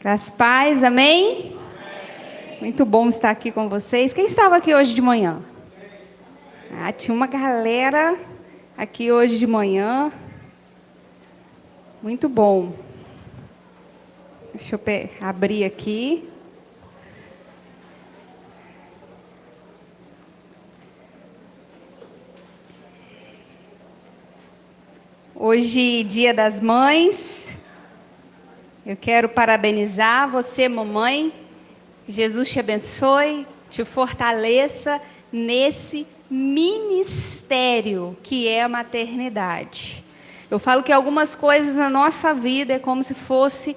Das paz, amém? Muito bom estar aqui com vocês. Quem estava aqui hoje de manhã? Tinha uma galera aqui hoje de manhã. Muito bom. Deixa eu abrir aqui. Hoje, Dia das Mães. Eu quero parabenizar você, mamãe. Jesus te abençoe, te fortaleça nesse ministério que é a maternidade. Eu falo que algumas coisas na nossa vida é como se fosse,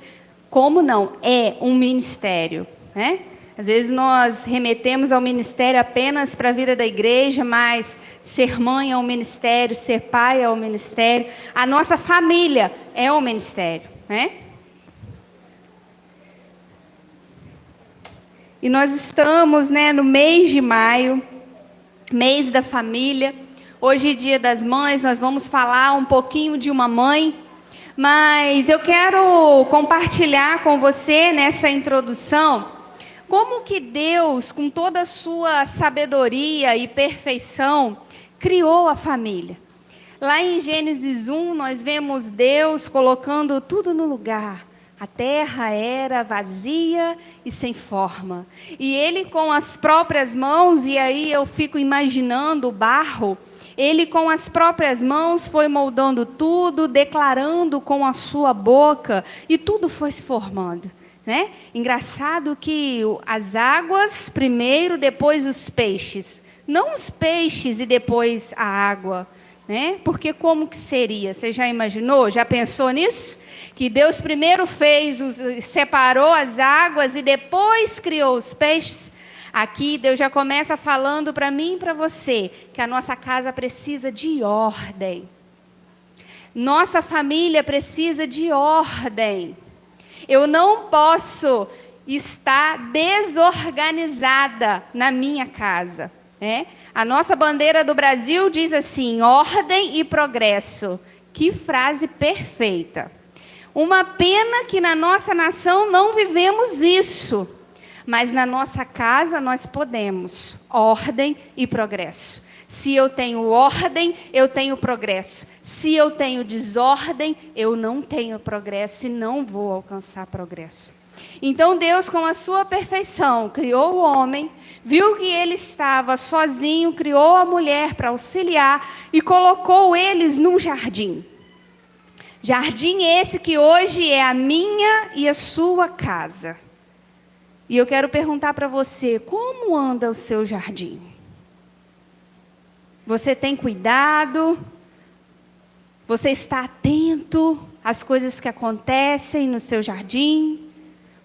é um ministério, né? Às vezes nós remetemos ao ministério apenas para a vida da igreja, mas ser mãe é um ministério, ser pai é um ministério, a nossa família é um ministério, né? E nós estamos, no mês de maio, mês da família. Hoje, Dia das Mães, nós vamos falar um pouquinho de uma mãe. Mas eu quero compartilhar com você, nessa introdução, como que Deus, com toda a sua sabedoria e perfeição, criou a família. Lá em Gênesis 1, nós vemos Deus colocando tudo no lugar. A terra era vazia e sem forma. E ele com as próprias mãos, e aí eu fico imaginando o barro, ele com as próprias mãos foi moldando tudo, declarando com a sua boca, e tudo foi se formando, né? Engraçado que as águas primeiro, depois os peixes. Não os peixes e depois a água, né? Porque como que seria? Você já imaginou? Já pensou nisso? Que Deus primeiro separou as águas e depois criou os peixes. Aqui Deus já começa falando para mim e para você que a nossa casa precisa de ordem. Nossa família precisa de ordem. Eu não posso estar desorganizada na minha casa, né? A nossa bandeira do Brasil diz assim: ordem e progresso. Que frase perfeita. Uma pena que na nossa nação não vivemos isso, mas na nossa casa nós podemos. Ordem e progresso. Se eu tenho ordem, eu tenho progresso. Se eu tenho desordem, eu não tenho progresso e não vou alcançar progresso. Então Deus, com a sua perfeição, criou o homem, viu que ele estava sozinho, criou a mulher para auxiliar e colocou eles num jardim. Jardim esse que hoje é a minha e a sua casa. E eu quero perguntar para você, como anda o seu jardim? Você tem cuidado? Você está atento às coisas que acontecem no seu jardim?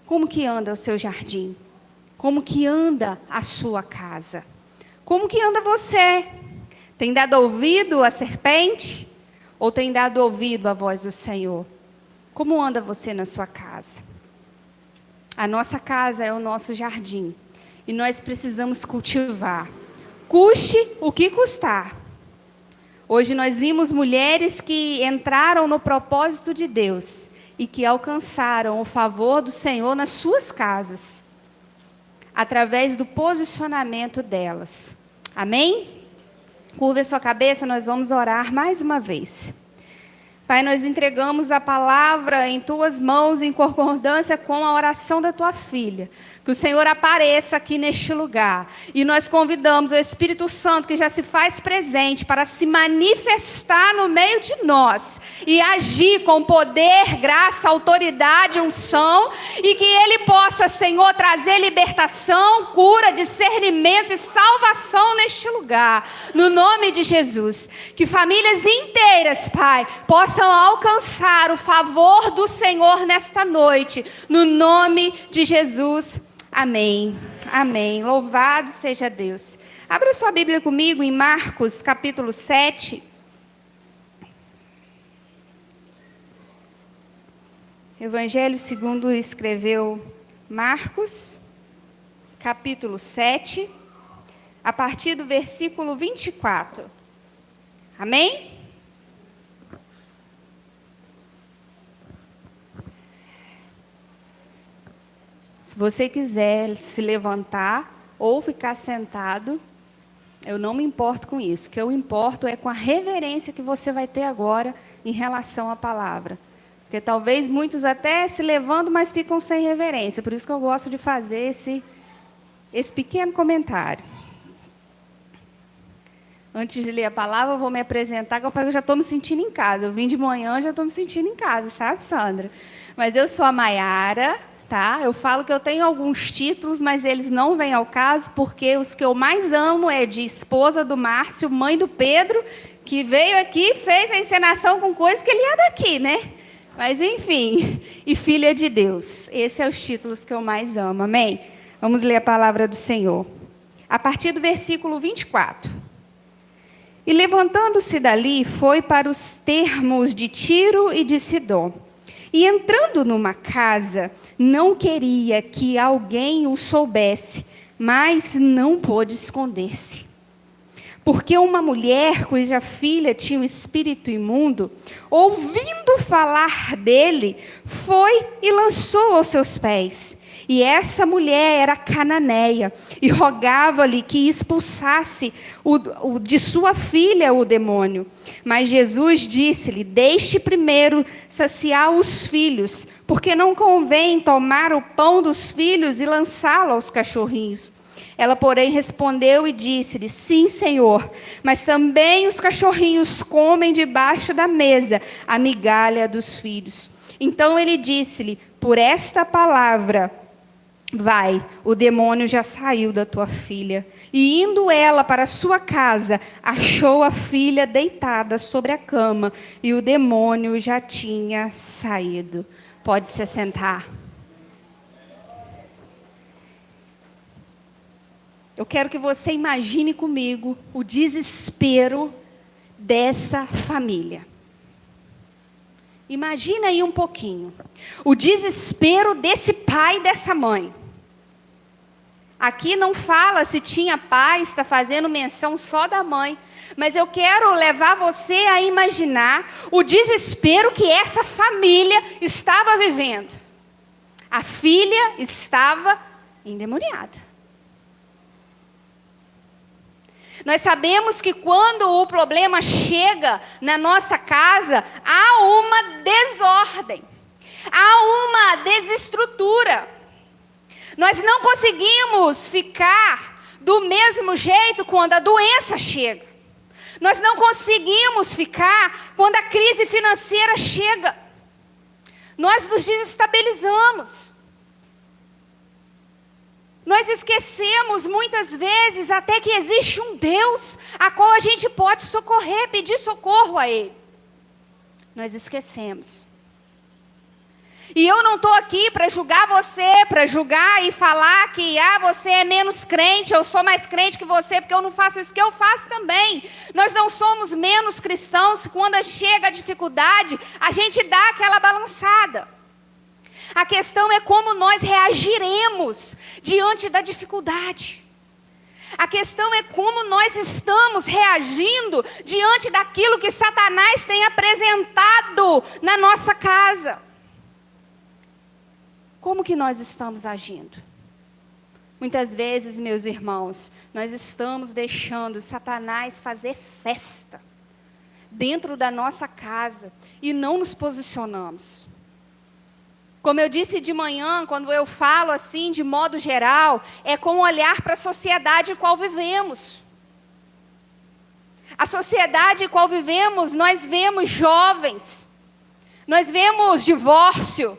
Como que anda o seu jardim? Como que anda a sua casa? Como que anda você? Tem dado ouvido à serpente? Ou tem dado ouvido à voz do Senhor? Como anda você na sua casa? A nossa casa é o nosso jardim. E nós precisamos cultivar. Custe o que custar. Hoje nós vimos mulheres que entraram no propósito de Deus e que alcançaram o favor do Senhor nas suas casas, através do posicionamento delas. Amém? Curva a sua cabeça, nós vamos orar mais uma vez. Pai, nós entregamos a palavra em tuas mãos, em concordância com a oração da tua filha. Que o Senhor apareça aqui neste lugar. E nós convidamos o Espírito Santo, que já se faz presente, para se manifestar no meio de nós. E agir com poder, graça, autoridade, unção. E que Ele possa, Senhor, trazer libertação, cura, discernimento e salvação neste lugar. No nome de Jesus. Que famílias inteiras, Pai, possam alcançar o favor do Senhor nesta noite. No nome de Jesus. Amém. Amém. Louvado seja Deus. Abra sua Bíblia comigo em Marcos, capítulo 7. Evangelho segundo escreveu Marcos, capítulo 7, a partir do versículo 24. Amém? Se você quiser se levantar ou ficar sentado, eu não me importo com isso. O que eu importo é com a reverência que você vai ter agora em relação à palavra. Porque talvez muitos até se levantam, mas ficam sem reverência. Por isso que eu gosto de fazer esse pequeno comentário. Antes de ler a palavra, eu vou me apresentar, que eu falei que eu já estou me sentindo em casa. Eu vim de manhã, já estou me sentindo em casa, sabe, Sandra? Mas eu sou a Maiara, tá? Eu falo que eu tenho alguns títulos, mas eles não vêm ao caso, porque os que eu mais amo é de esposa do Márcio, mãe do Pedro, que veio aqui e fez a encenação com coisas que ele é daqui, né? Mas, enfim, e filha de Deus. Esses são os títulos que eu mais amo, amém? Vamos ler a palavra do Senhor. A partir do versículo 24. E levantando-se dali, foi para os termos de Tiro e de Sidom. E entrando numa casa, não queria que alguém o soubesse, mas não pôde esconder-se. Porque uma mulher cuja filha tinha um espírito imundo, ouvindo falar dele, foi e lançou aos seus pés. E essa mulher era cananeia, e rogava-lhe que expulsasse de sua filha o demônio. Mas Jesus disse-lhe: deixe primeiro saciar os filhos, porque não convém tomar o pão dos filhos e lançá-lo aos cachorrinhos. Ela, porém, respondeu e disse-lhe: sim, Senhor, mas também os cachorrinhos comem debaixo da mesa a migalha dos filhos. Então ele disse-lhe: por esta palavra, vai, o demônio já saiu da tua filha. E indo ela para sua casa, achou a filha deitada sobre a cama, e o demônio já tinha saído. Pode se sentar. Eu quero que você imagine comigo o desespero dessa família. Imagina aí um pouquinho. O desespero desse pai e dessa mãe. Aqui não fala se tinha pai, está fazendo menção só da mãe. Mas eu quero levar você a imaginar o desespero que essa família estava vivendo. A filha estava endemoniada. Nós sabemos que quando o problema chega na nossa casa, há uma desordem, há uma desestrutura. Nós não conseguimos ficar do mesmo jeito quando a doença chega. Nós não conseguimos ficar quando a crise financeira chega. Nós nos desestabilizamos. Nós esquecemos muitas vezes até que existe um Deus a qual a gente pode socorrer, pedir socorro a Ele. Nós esquecemos. E eu não estou aqui para julgar você, para julgar e falar que você é menos crente, eu sou mais crente que você, porque eu não faço isso, que eu faço também. Nós não somos menos cristãos se quando chega a dificuldade, a gente dá aquela balançada. A questão é como nós reagiremos diante da dificuldade. A questão é como nós estamos reagindo diante daquilo que Satanás tem apresentado na nossa casa. Como que nós estamos agindo? Muitas vezes, meus irmãos, nós estamos deixando Satanás fazer festa dentro da nossa casa e não nos posicionamos. Como eu disse de manhã, quando eu falo assim, de modo geral, é com olhar para a sociedade em qual vivemos. A sociedade em qual vivemos, nós vemos jovens, nós vemos divórcio,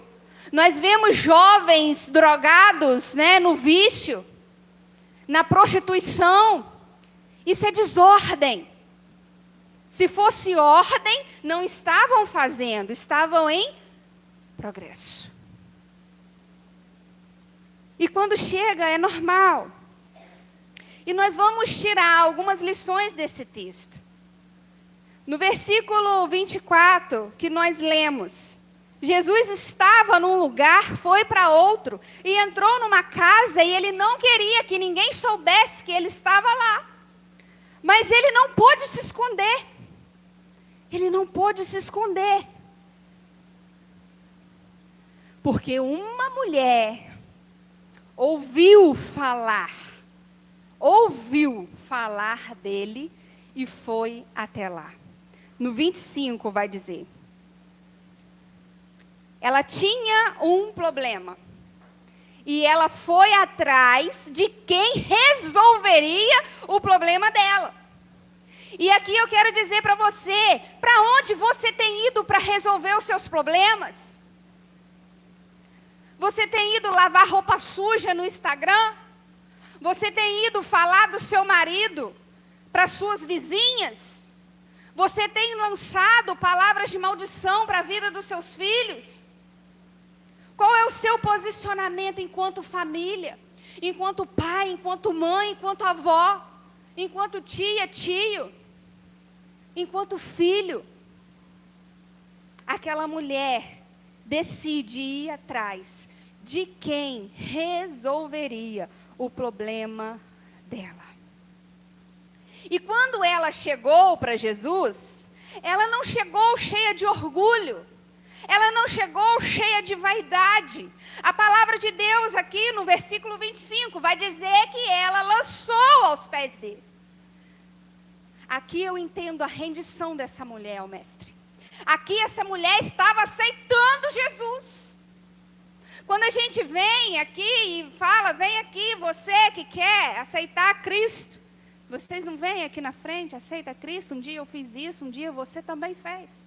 nós vemos jovens drogados, no vício, na prostituição. Isso é desordem. Se fosse ordem, não estavam fazendo, estavam em progresso. E quando chega, é normal. E nós vamos tirar algumas lições desse texto. No versículo 24, que nós lemos, Jesus estava num lugar, foi para outro, e entrou numa casa, e ele não queria que ninguém soubesse que ele estava lá. Mas ele não pôde se esconder. Ele não pôde se esconder. Porque uma mulher ouviu falar dele e foi até lá. No 25 vai dizer, ela tinha um problema. E ela foi atrás de quem resolveria o problema dela. E aqui eu quero dizer para você, para onde você tem ido para resolver os seus problemas? Você tem ido lavar roupa suja no Instagram? Você tem ido falar do seu marido para suas vizinhas? Você tem lançado palavras de maldição para a vida dos seus filhos? Qual é o seu posicionamento enquanto família? Enquanto pai, enquanto mãe, enquanto avó, enquanto tia, tio, enquanto filho? Aquela mulher decide ir atrás de quem resolveria o problema dela. E quando ela chegou para Jesus, ela não chegou cheia de orgulho. Ela não chegou cheia de vaidade. A palavra de Deus aqui no versículo 25 vai dizer que ela lançou aos pés dele. Aqui eu entendo a rendição dessa mulher ao mestre. Aqui essa mulher estava aceitando Jesus. Quando a gente vem aqui e fala, vem aqui você que quer aceitar Cristo. Vocês não vêm aqui na frente, aceita Cristo? Um dia eu fiz isso, um dia você também fez.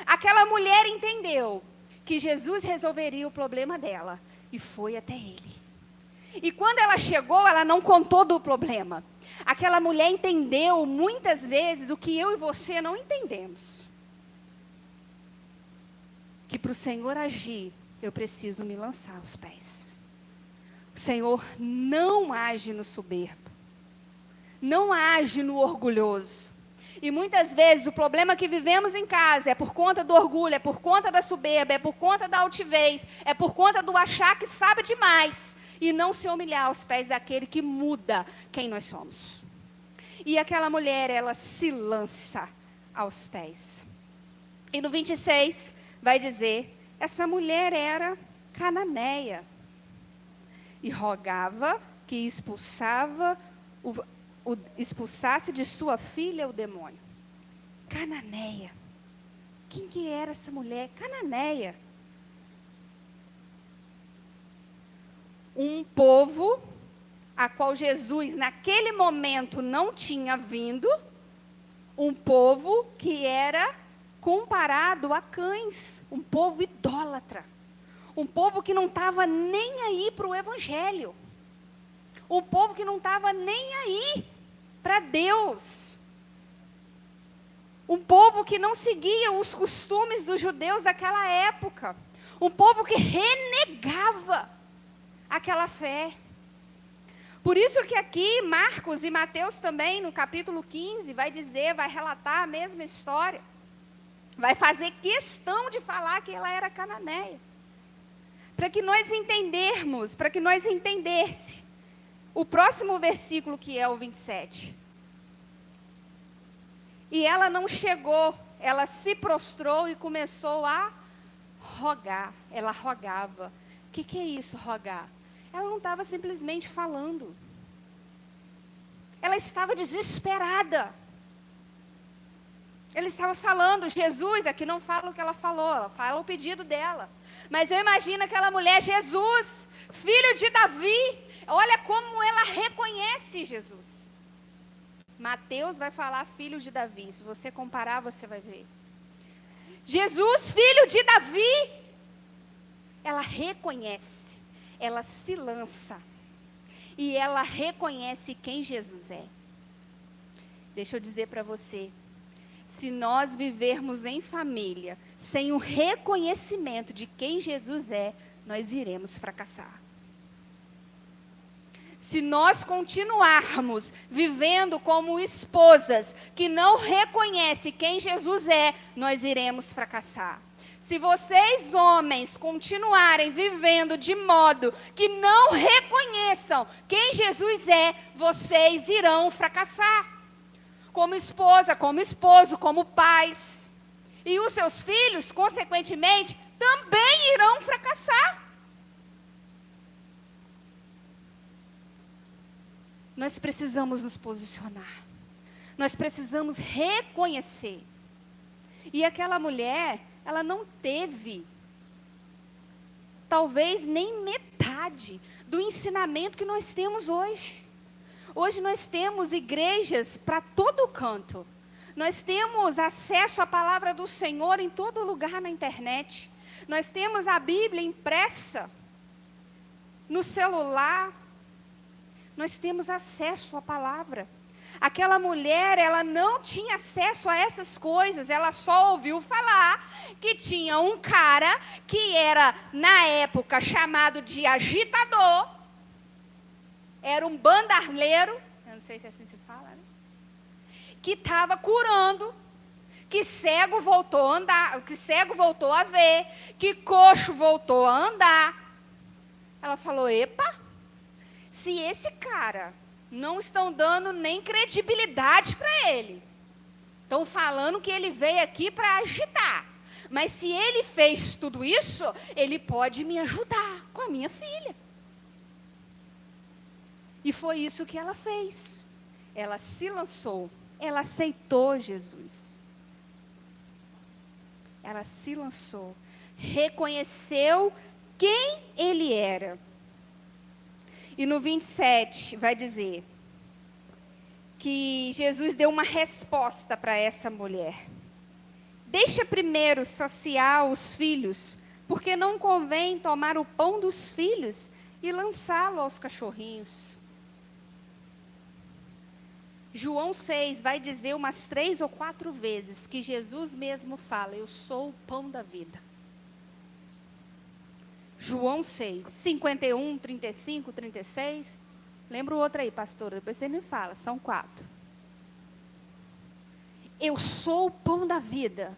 Aquela mulher entendeu que Jesus resolveria o problema dela e foi até ele. E quando ela chegou, ela não contou do problema. Aquela mulher entendeu muitas vezes o que eu e você não entendemos. Que para o Senhor agir, eu preciso me lançar aos pés. O Senhor não age no soberbo, não age no orgulhoso. E muitas vezes o problema que vivemos em casa é por conta do orgulho, é por conta da soberba, é por conta da altivez, é por conta do achar que sabe demais e não se humilhar aos pés daquele que muda quem nós somos. E aquela mulher, ela se lança aos pés. E no 26 vai dizer, essa mulher era cananeia e rogava que expulsasse de sua filha o demônio. Cananeia. Quem que era essa mulher? Cananeia. Um povo a qual Jesus naquele momento não tinha vindo, um povo que era comparado a cães, um povo idólatra, um povo que não estava nem aí para o evangelho, um povo que não estava nem aí para Deus, um povo que não seguia os costumes dos judeus daquela época, um povo que renegava aquela fé. Por isso que aqui Marcos e Mateus também, no capítulo 15, vai relatar a mesma história. Vai fazer questão de falar que ela era cananeia. Para que nós entendesse o próximo versículo, que é o 27. E ela não chegou, ela se prostrou e começou a rogar. Ela rogava. O que é isso, rogar? Ela não estava simplesmente falando. Ela estava desesperada. Ela estava falando, Jesus, aqui não fala o que ela falou, ela fala o pedido dela. Mas eu imagino aquela mulher, Jesus, filho de Davi, olha como ela reconhece Jesus. Mateus vai falar filho de Davi, se você comparar, você vai ver. Jesus, filho de Davi, ela reconhece, ela se lança. E ela reconhece quem Jesus é. Deixa eu dizer para você, se nós vivermos em família, sem o reconhecimento de quem Jesus é, nós iremos fracassar. Se nós continuarmos vivendo como esposas que não reconhecem quem Jesus é, nós iremos fracassar. Se vocês, homens, continuarem vivendo de modo que não reconheçam quem Jesus é, vocês irão fracassar. Como esposa, como esposo, como pais. E os seus filhos, consequentemente, também irão fracassar. Nós precisamos nos posicionar. Nós precisamos reconhecer. E aquela mulher, ela não teve, talvez nem metade do ensinamento que nós temos hoje. Hoje nós temos igrejas para todo canto. Nós temos acesso à palavra do Senhor em todo lugar na internet. Nós temos a Bíblia impressa no celular. Nós temos acesso à palavra. Aquela mulher, ela não tinha acesso a essas coisas. Ela só ouviu falar que tinha um cara que era, na época, chamado de agitador. Era um bandalheiro, eu não sei se assim se fala, né? Que estava curando, que cego voltou a andar, que cego voltou a ver, que coxo voltou a andar. Ela falou, epa, se esse cara não estão dando nem credibilidade para ele, estão falando que ele veio aqui para agitar, mas se ele fez tudo isso, ele pode me ajudar com a minha filha. E foi isso que ela fez. Ela se lançou. Ela aceitou Jesus. Ela se lançou. Reconheceu quem ele era. E no 27 vai dizer que Jesus deu uma resposta para essa mulher. Deixa primeiro saciar os filhos, porque não convém tomar o pão dos filhos e lançá-lo aos cachorrinhos. João 6 vai dizer umas 3 ou 4 vezes que Jesus mesmo fala, eu sou o pão da vida. João 6, 51, 35, 36. Lembra o outro aí, pastora? Depois você me fala, são 4. Eu sou o pão da vida.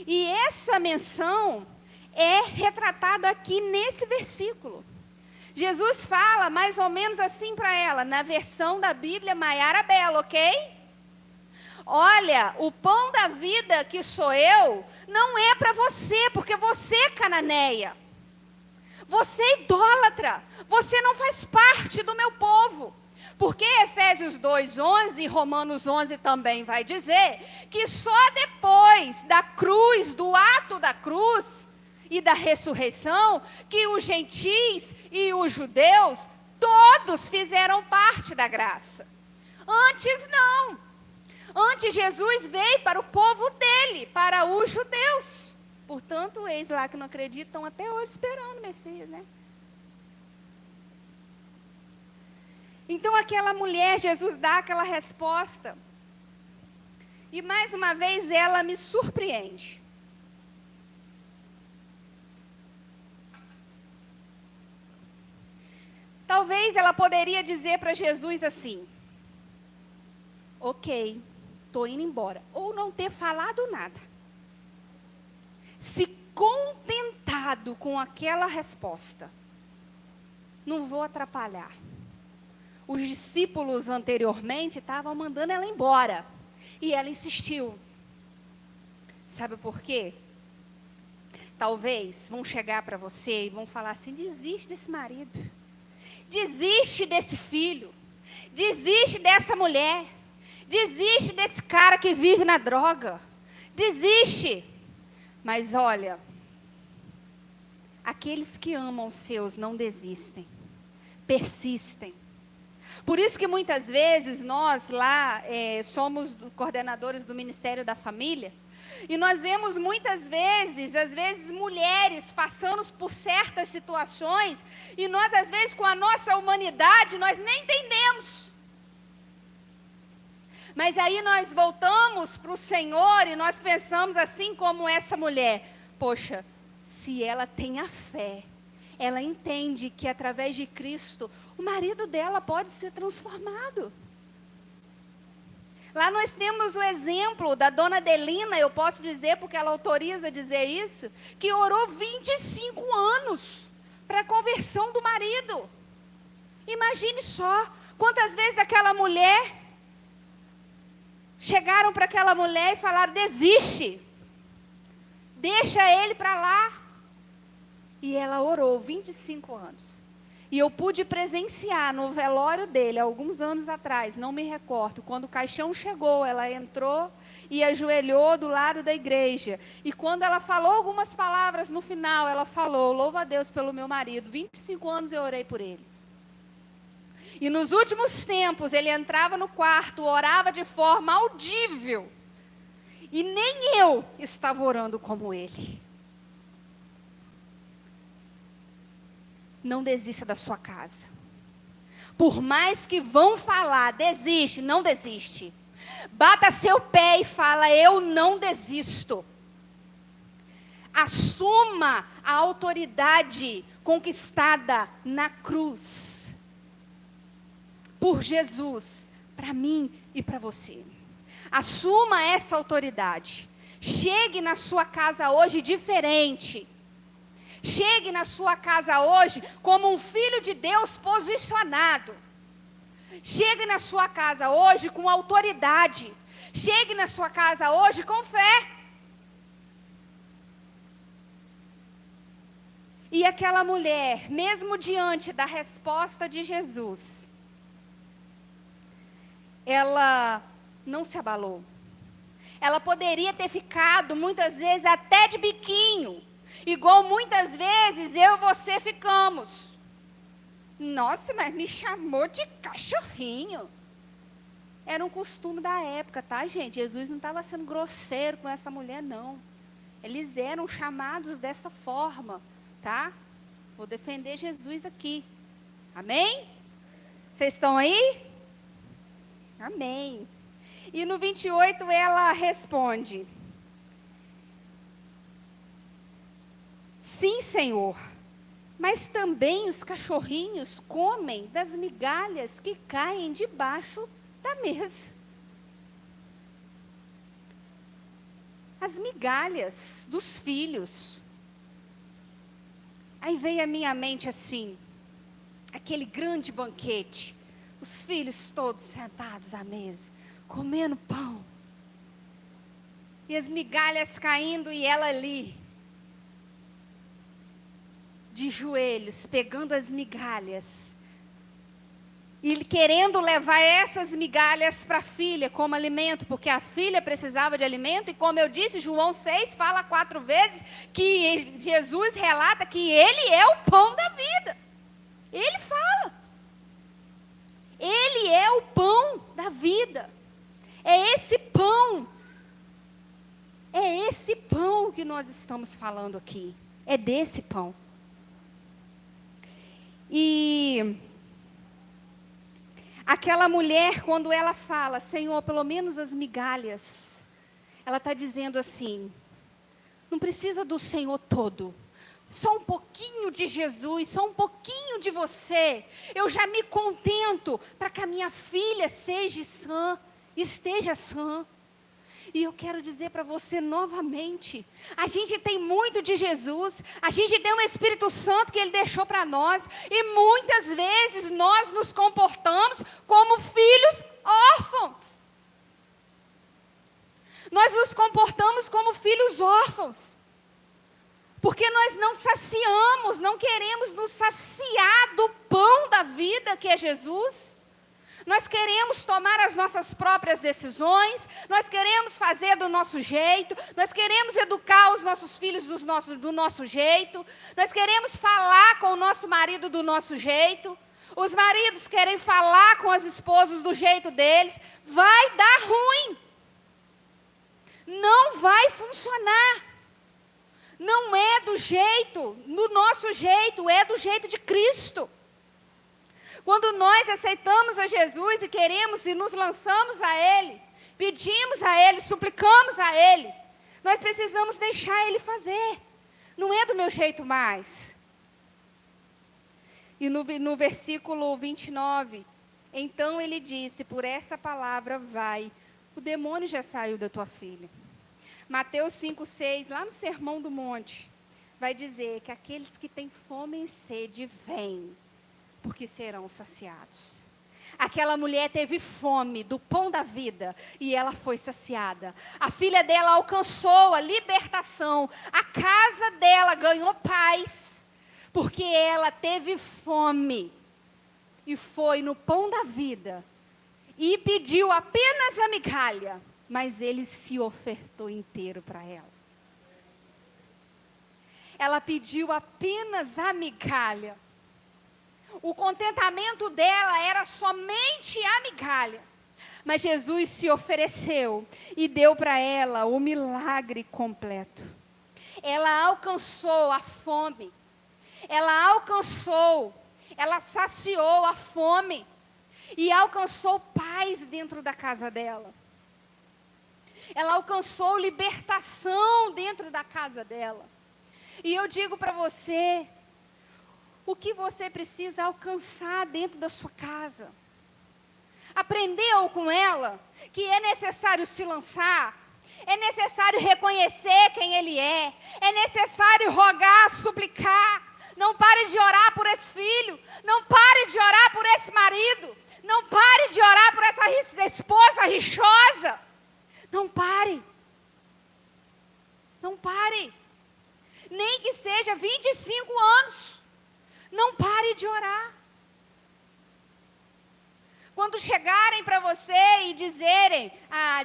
E essa menção é retratada aqui nesse versículo. Jesus fala mais ou menos assim para ela, na versão da Bíblia Maiara Bela, ok? Olha, o pão da vida que sou eu, não é para você, porque você é cananeia. Você é idólatra. Você não faz parte do meu povo. Porque Efésios 2:11 e Romanos 11 também vai dizer que só depois da cruz, do ato da cruz e da ressurreição, que os gentis e os judeus, todos fizeram parte da graça. Antes não. Antes Jesus veio para o povo dele, para os judeus. Portanto, eis lá que não acreditam até hoje esperando o Messias, né? Então aquela mulher, Jesus dá aquela resposta. E mais uma vez ela me surpreende. Talvez ela poderia dizer para Jesus assim, ok, estou indo embora. Ou não ter falado nada. Se contentado com aquela resposta, não vou atrapalhar. Os discípulos anteriormente estavam mandando ela embora. E ela insistiu. Sabe por quê? Talvez vão chegar para você e vão falar assim, desiste desse marido. Desiste desse filho. Desiste dessa mulher. Desiste desse cara que vive na droga. Desiste. Mas olha, aqueles que amam os seus não desistem. Persistem. Por isso que muitas vezes nós lá somos coordenadores do Ministério da Família. E nós vemos muitas vezes, às vezes mulheres passando por certas situações. E nós às vezes com a nossa humanidade nós nem entendemos. Mas aí nós voltamos para o Senhor e nós pensamos assim como essa mulher. Poxa, se ela tem a fé, ela entende que através de Cristo, o marido dela pode ser transformado. Lá nós temos o exemplo da dona Adelina, eu posso dizer, porque ela autoriza dizer isso, que orou 25 anos para a conversão do marido. Imagine só, quantas vezes aquela mulher, chegaram para aquela mulher e falaram, desiste, deixa ele para lá. E ela orou 25 anos. E eu pude presenciar no velório dele, alguns anos atrás, não me recordo, quando o caixão chegou, ela entrou e ajoelhou do lado da igreja. E quando ela falou algumas palavras no final, ela falou: louva a Deus pelo meu marido, 25 anos eu orei por ele. E nos últimos tempos, ele entrava no quarto, orava de forma audível. E nem eu estava orando como ele. Não desista da sua casa. Por mais que vão falar, desiste, não desiste. Bata seu pé e fala: eu não desisto. Assuma a autoridade conquistada na cruz. Por Jesus, para mim e para você. Assuma essa autoridade. Chegue na sua casa hoje diferente. Chegue na sua casa hoje como um filho de Deus posicionado. Chegue na sua casa hoje com autoridade. Chegue na sua casa hoje com fé. E aquela mulher, mesmo diante da resposta de Jesus, ela não se abalou. Ela poderia ter ficado muitas vezes até de biquinho, igual muitas vezes eu e você ficamos. Nossa, mas me chamou de cachorrinho. Era um costume da época, tá, gente? Jesus não estava sendo grosseiro com essa mulher, não. Eles eram chamados dessa forma, tá? Vou defender Jesus aqui. Amém? Vocês estão aí? Amém. E no 28 ela responde: sim, Senhor, mas também os cachorrinhos comem das migalhas que caem debaixo da mesa. As migalhas dos filhos. Aí veio à minha mente assim, aquele grande banquete, os filhos todos sentados à mesa, comendo pão, e as migalhas caindo, e ela ali, de joelhos, pegando as migalhas, e querendo levar essas migalhas para a filha como alimento, porque a filha precisava de alimento, e como eu disse, João 6 fala 4 vezes, que Jesus relata que Ele é o pão da vida. Ele fala. Ele é o pão da vida. É esse pão que nós estamos falando aqui. É desse pão. E aquela mulher, quando ela fala: Senhor, pelo menos as migalhas, ela está dizendo assim: não precisa do Senhor todo, só um pouquinho de Jesus, só um pouquinho de você, eu já me contento para que a minha filha seja sã, esteja sã. E eu quero dizer para você novamente, a gente tem muito de Jesus, a gente tem um Espírito Santo que Ele deixou para nós, e muitas vezes nós nos comportamos como filhos órfãos. Nós nos comportamos como filhos órfãos, porque nós não saciamos, não queremos nos saciar do pão da vida que é Jesus. Nós queremos tomar as nossas próprias decisões, nós queremos fazer do nosso jeito, nós queremos educar os nossos filhos do nosso jeito, nós queremos falar com o nosso marido do nosso jeito, os maridos querem falar com as esposas do jeito deles. Vai dar ruim, não vai funcionar, não é do jeito, do nosso jeito, é do jeito de Cristo. Quando nós aceitamos a Jesus e queremos e nos lançamos a Ele, pedimos a Ele, suplicamos a Ele, nós precisamos deixar Ele fazer. Não é do meu jeito mais. E no versículo 29, então Ele disse: por essa palavra vai, o demônio já saiu da tua filha. Mateus 5,6, lá no Sermão do Monte, vai dizer que aqueles que têm fome e sede, vêm, porque serão saciados. Aquela mulher teve fome do pão da vida e ela foi saciada. A filha dela alcançou a libertação. A casa dela ganhou paz. porque ela teve fome e foi no pão da vida e pediu apenas a migalha, mas ele se ofertou inteiro para ela. Ela pediu apenas a migalha. O contentamento dela era somente a migalha. Mas Jesus se ofereceu e deu para ela o milagre completo. Ela alcançou a fome. Ela saciou a fome. E alcançou paz dentro da casa dela. Ela alcançou libertação dentro da casa dela. E eu digo para você, o que você precisa alcançar dentro da sua casa? Aprendeu com ela que é necessário se lançar, é necessário reconhecer quem Ele é necessário rogar, suplicar. Não pare de orar por esse filho, não pare de orar por esse marido, não pare de orar por essa esposa rixosa. Não pare. Não pare. Nem que seja 25 anos. Não pare de orar. Quando chegarem para você e dizerem,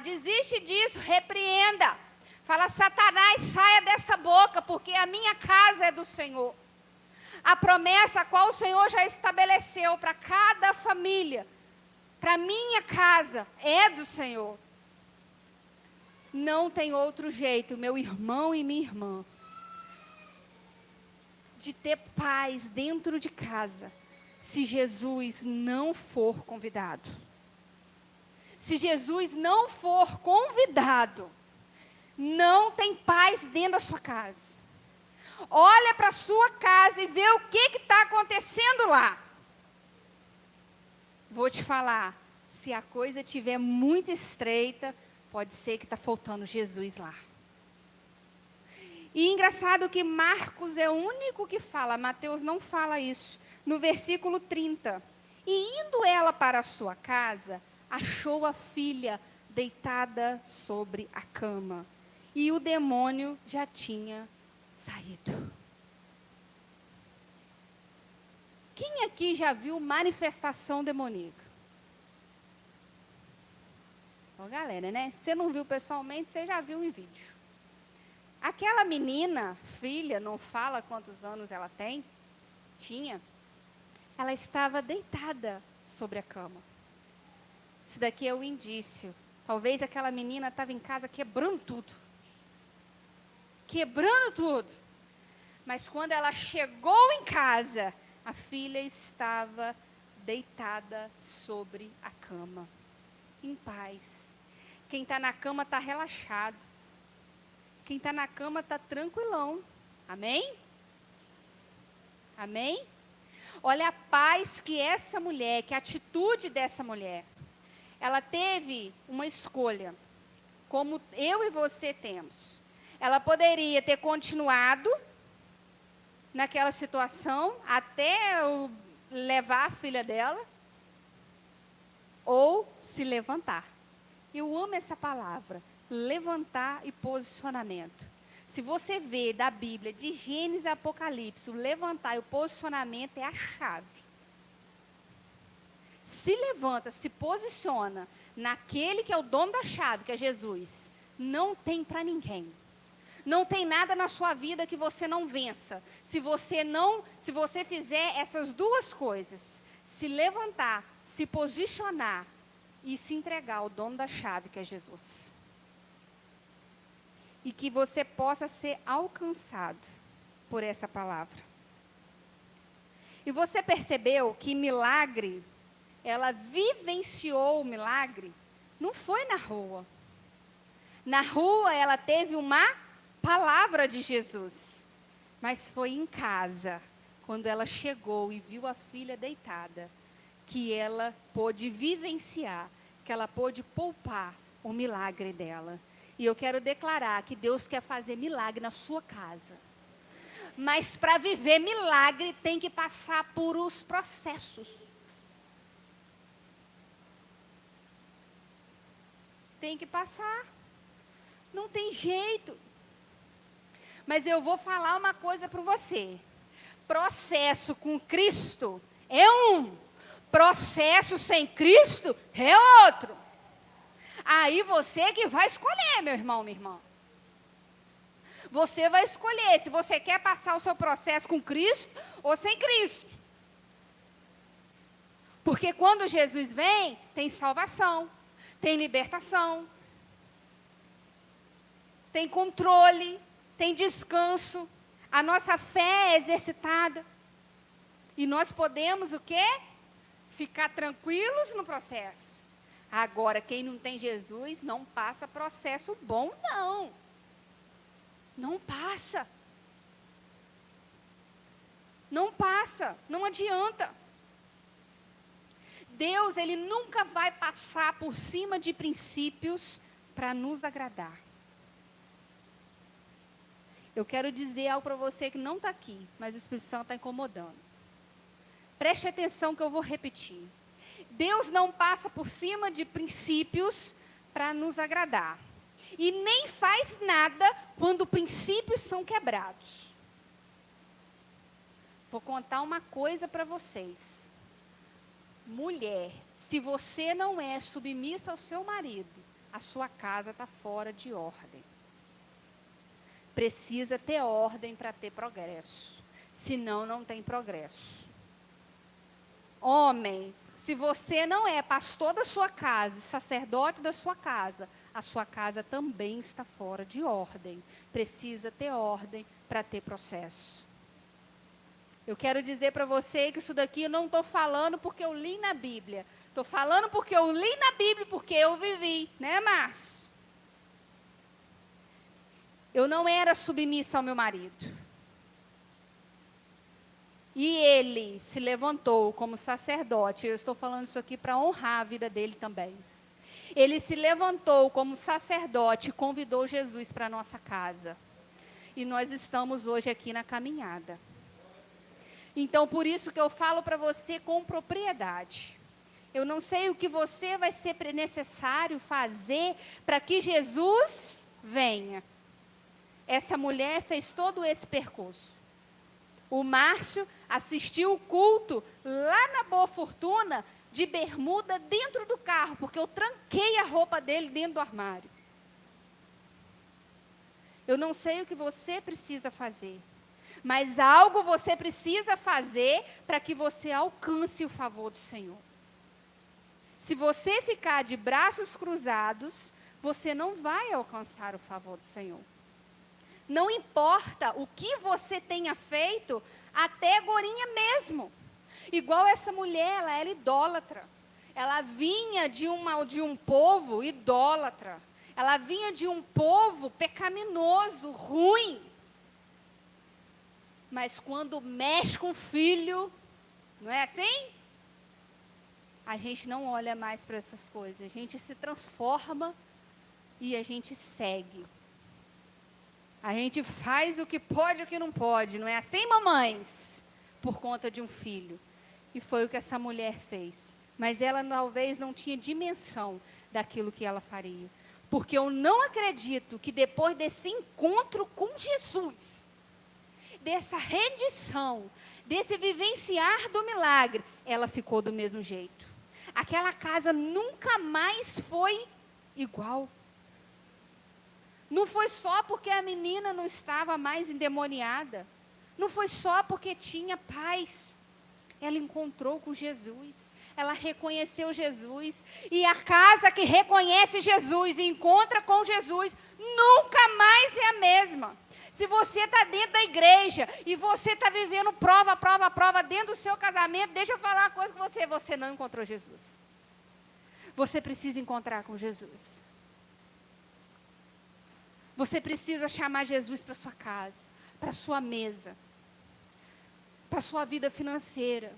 desiste disso, repreenda. Fala, Satanás, saia dessa boca, porque a minha casa é do Senhor. A promessa a qual o Senhor já estabeleceu para cada família, para minha casa, é do Senhor. Não tem outro jeito, meu irmão e minha irmã, de ter paz dentro de casa, se Jesus não for convidado. Se Jesus não for convidado, não tem paz dentro da sua casa. Olha para a sua casa e vê o que está acontecendo lá. Vou te falar, se a coisa estiver muito estreita, pode ser que está faltando Jesus lá. E engraçado que Marcos é o único que fala, Mateus não fala isso. No versículo 30. E indo ela para a sua casa, achou a filha deitada sobre a cama. E o demônio já tinha saído. Quem aqui já viu manifestação demoníaca? Ó, galera, né? Você não viu pessoalmente, você já viu em vídeo. Aquela menina, filha, não fala quantos anos ela tinha, ela estava deitada sobre a cama. Isso daqui é o indício. Talvez aquela menina estava em casa quebrando tudo. Quebrando tudo. Mas quando ela chegou em casa, a filha estava deitada sobre a cama, em paz. Quem está na cama está relaxado. Quem está na cama está tranquilão. Amém? Amém? Olha a paz que essa mulher, que a atitude dessa mulher. Ela teve uma escolha, como eu e você temos. Ela poderia ter continuado naquela situação até levar a filha dela, ou se levantar. Eu amo essa palavra, levantar e posicionamento. Se você vê da Bíblia, de Gênesis a Apocalipse, o levantar e o posicionamento é a chave. Se levanta, se posiciona naquele que é o dono da chave, que é Jesus, não tem para ninguém. Não tem nada na sua vida que você não vença. Se você fizer essas duas coisas, se levantar, se posicionar e se entregar ao dono da chave, que é Jesus. E que você possa ser alcançado por essa palavra. E você percebeu que milagre, ela vivenciou o milagre, não foi na rua. Na rua ela teve uma palavra de Jesus, mas foi em casa, quando ela chegou e viu a filha deitada, que ela pôde vivenciar, que ela pôde poupar o milagre dela. E eu quero declarar que Deus quer fazer milagre na sua casa. Mas para viver milagre tem que passar por os processos. Tem que passar. Não tem jeito. Mas eu vou falar uma coisa para você. Processo com Cristo é um, processo sem Cristo é outro. Aí você que vai escolher, meu irmão, minha irmã. Você vai escolher se você quer passar o seu processo com Cristo ou sem Cristo. Porque quando Jesus vem, tem salvação, tem libertação, tem controle, tem descanso. A nossa fé é exercitada. E nós podemos o quê? Ficar tranquilos no processo. Agora, quem não tem Jesus não passa processo bom, não. Não passa. Não passa, não adianta. Deus, Ele nunca vai passar por cima de princípios para nos agradar. Eu quero dizer algo para você que não está aqui, mas o Espírito Santo está incomodando. Preste atenção que eu vou repetir. Deus não passa por cima de princípios para nos agradar. E nem faz nada quando princípios são quebrados. Vou contar uma coisa para vocês. Mulher, se você não é submissa ao seu marido, a sua casa está fora de ordem. Precisa ter ordem para ter progresso. Senão, não tem progresso. Homem, se você não é pastor da sua casa, sacerdote da sua casa, a sua casa também está fora de ordem. Precisa ter ordem para ter processo. Eu quero dizer para você que isso daqui eu não estou falando porque eu li na Bíblia. Estou falando porque eu li na Bíblia, porque eu vivi, né, Márcio? Eu não era submissa ao meu marido. E ele se levantou como sacerdote. Eu estou falando isso aqui para honrar a vida dele também. Ele se levantou como sacerdote e convidou Jesus para a nossa casa. E nós estamos hoje aqui na caminhada. Então, por isso que eu falo para você com propriedade. Eu não sei o que você vai ser necessário fazer para que Jesus venha. Essa mulher fez todo esse percurso. O Márcio assistiu o culto lá na Boa Fortuna, de bermuda dentro do carro, porque eu tranquei a roupa dele dentro do armário. Eu não sei o que você precisa fazer, mas algo você precisa fazer para que você alcance o favor do Senhor. Se você ficar de braços cruzados, você não vai alcançar o favor do Senhor. Não importa o que você tenha feito, até agorinha mesmo. Igual essa mulher, ela era idólatra. Ela vinha de um povo idólatra. Ela vinha de um povo pecaminoso, ruim. Mas quando mexe com o filho, não é assim? A gente não olha mais para essas coisas. A gente se transforma e a gente segue. A gente faz o que pode e o que não pode, não é assim, mamães? Por conta de um filho. E foi o que essa mulher fez. Mas ela talvez não tinha dimensão daquilo que ela faria. Porque eu não acredito que depois desse encontro com Jesus, dessa rendição, desse vivenciar do milagre, ela ficou do mesmo jeito. Aquela casa nunca mais foi igual. Não foi só porque a menina não estava mais endemoniada. Não foi só porque tinha paz. Ela encontrou com Jesus. Ela reconheceu Jesus. E a casa que reconhece Jesus e encontra com Jesus, nunca mais é a mesma. Se você está dentro da igreja e você está vivendo prova dentro do seu casamento, deixa eu falar uma coisa com você. Você não encontrou Jesus. Você precisa encontrar com Jesus. Você precisa chamar Jesus para sua casa, para sua mesa, para sua vida financeira.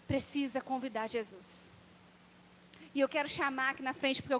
Precisa convidar Jesus. E eu quero chamar aqui na frente, porque eu